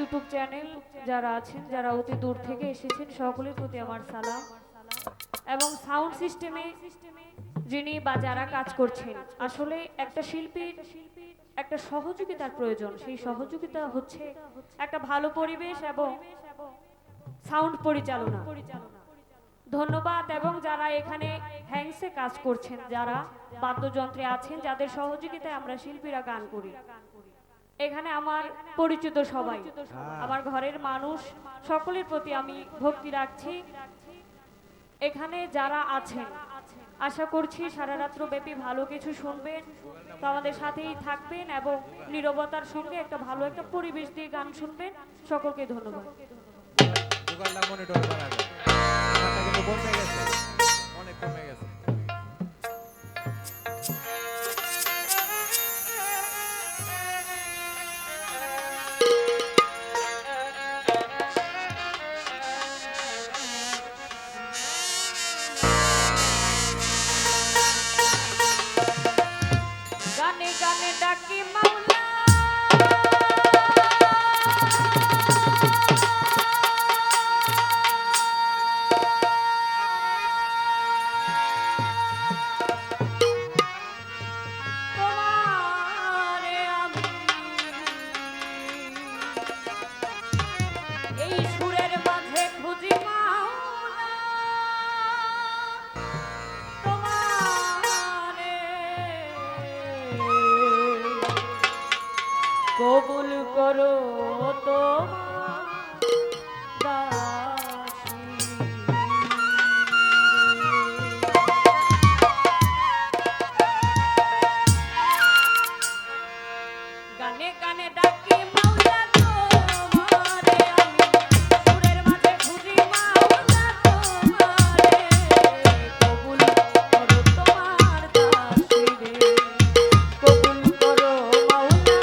YouTube channel যারা আছেন, যারা অতি দূর থেকে এসেছেন, সকলের প্রতি আমার সালাম। এবং সাউন্ড সিস্টেমে যিনি বা যারা কাজ করছেন, আসলে একটা শিল্পীর একটা সহযোগিতার প্রয়োজন। সেই সহযোগিতা হচ্ছে একটা ভালো পরিবেশ এবং সাউন্ড পরিচালনা। ধন্যবাদ। এবং যারা এখানে হ্যাংসে কাজ করছেন, যারা বাদ্যযন্ত্রে আছেন, যাদের সহযোগিতায় আমরা শিল্পীরা গান করি, এখানে আমার পরিচিত সবাই, আমার ঘরের মানুষ, সকলের প্রতি আমি ভক্তি রাখছি। এখানে যারা আছেন, আশা করছি সারা রাত্র ব্যাপী ভালো কিছু শুনবেন, তো আমাদের সাথেই থাকবেন এবং নীরবতার সঙ্গে একটা ভালো একটা পরিবেশ দিয়ে গান শুনবেন। সকলকে ধন্যবাদ। অনেক কমে গেছে। গানে গানে ডাকি মাওলা, তোমারে আমি এই সুরের মাঝে খুঁজি মাওলা, তোমারে কবুল করো তোমার দাসী। গানে গানে ডাকি মাওলা, তোমারে আমি সুরের মাঝে খুঁজি মাওলা, তোমারে কবুল করো তোমার দাসী রে, কবুল করো মাওলা।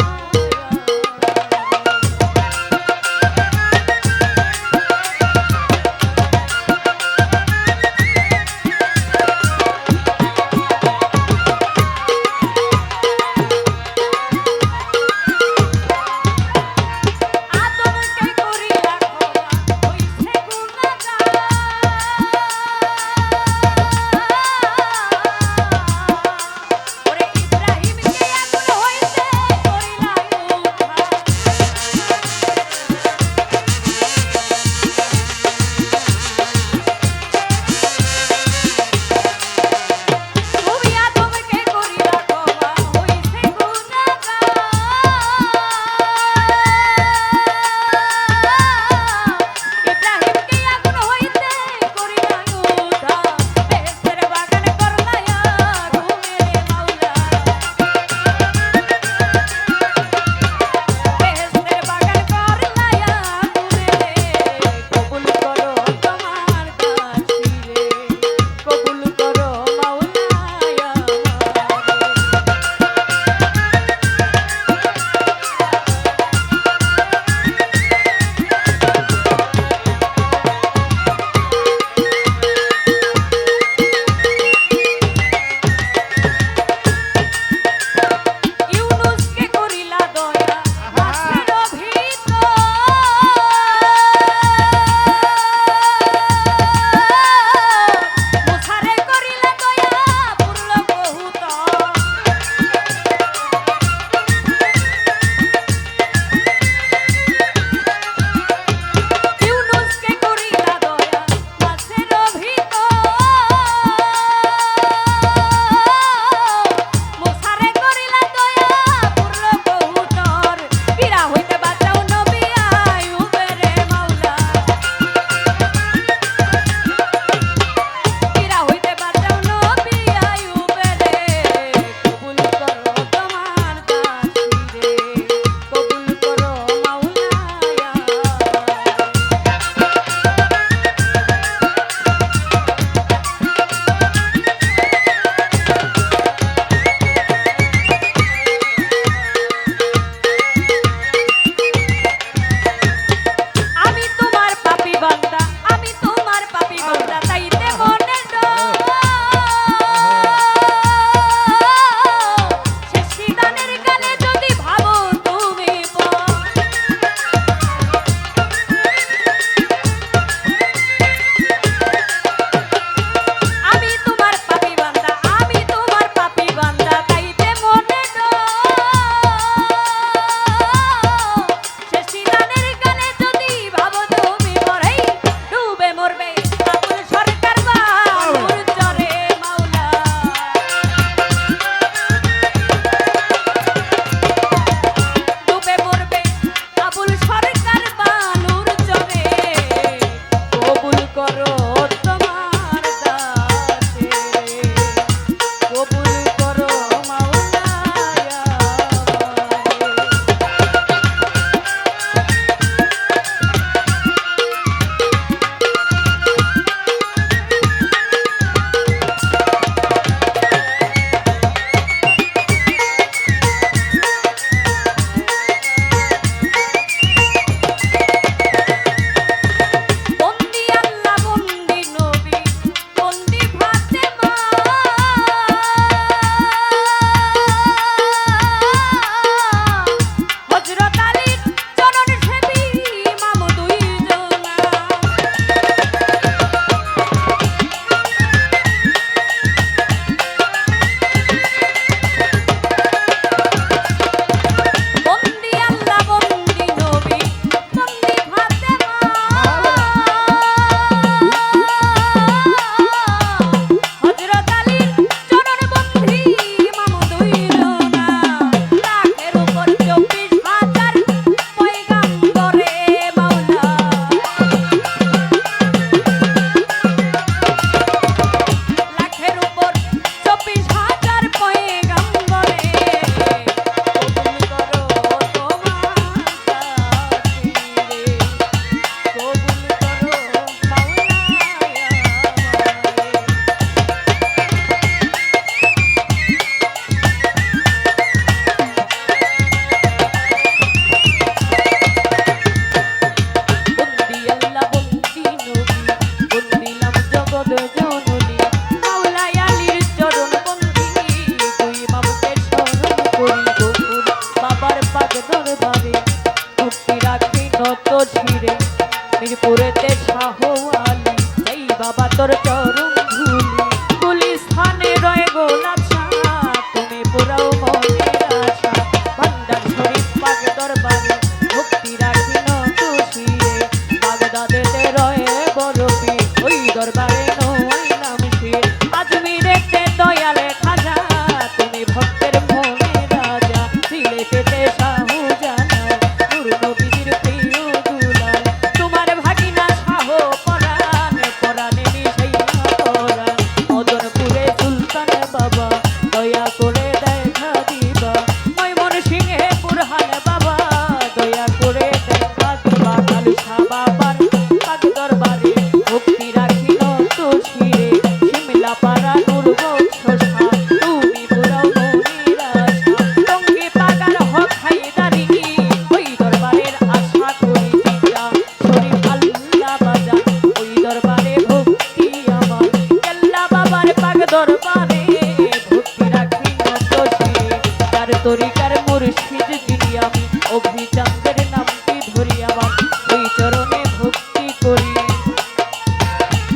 তরিকার মুর্শিদ যিনি আমি অভিচান্দের নামটি ধরি আবার ওই চরণে ভক্তি করি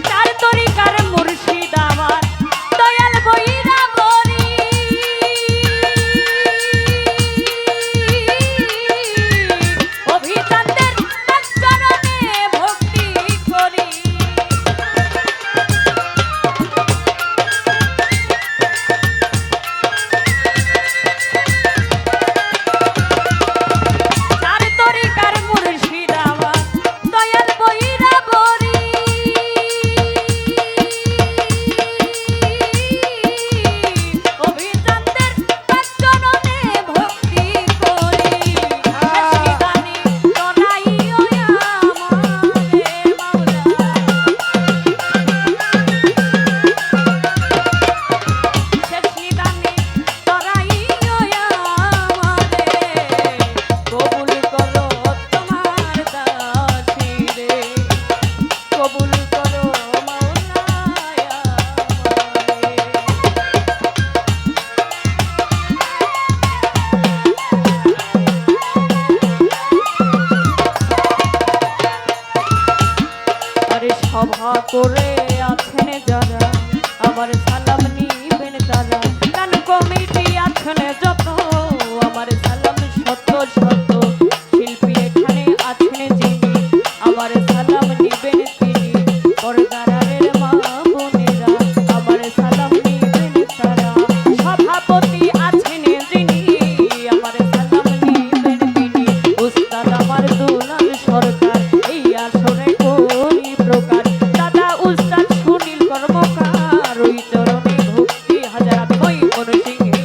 চার তরিকার মুর্শিদ আমার দয়াল বইরা বরি অভিচান্দের চরণে ভক্তি করি চার তরিকার মুর্শিদ আমার দয়াল বইরা বরি অভিচান্দের চরণে ভক্তি করি নিদানি তরাইও আমারে মাওলা শেষ নিদানে তরাইও আমারে কবুল করো তোমার দাসীরে কবুল করো মাওলায় আমারে আরে সভা করে আছেন যারা আমার সালাম নিবেন তারা গান কমিটি আছেন যত আমার সালাম শত শত শিল্পী এখানে আছেন যিনি আমার সালাম নিবেন তিনি পর্দারের মা বোনেরা আমার সালাম নিবেন তারা সভাপতি আছেন যিনি আমার সালাম নিবেন তিনি উস্তাদ আমার দুলাল সরকার এই আসরে করি প্রকার দাদা উস্তাদ সুনীল কর্মকার ওই চরণে ভক্তি হাজার ওই মনসিংহে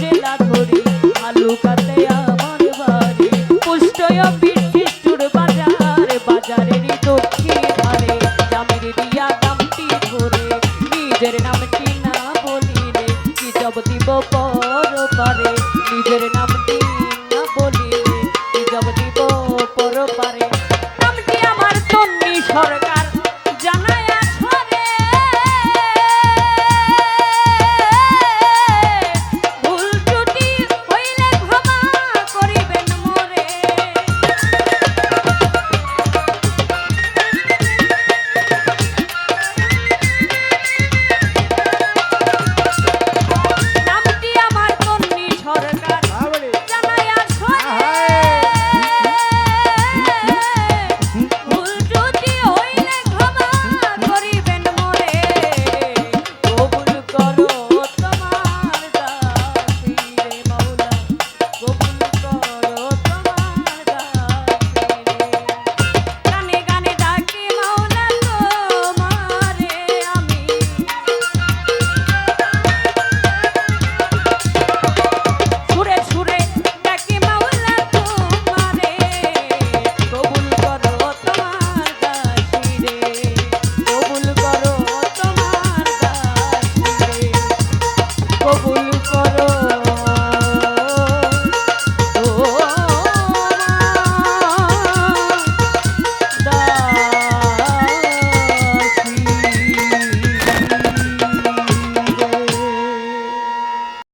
জেলা ধরি ভালুকাতে আমার বাড়ি পুষ্টয় বিশিষ্টুর বাজার বাজারেরই দক্ষিণ ধারে জামির দিয়া নামটি ধরে নিজের নামটি না বলিলে কি জব দিব পর পারে নিজের নাম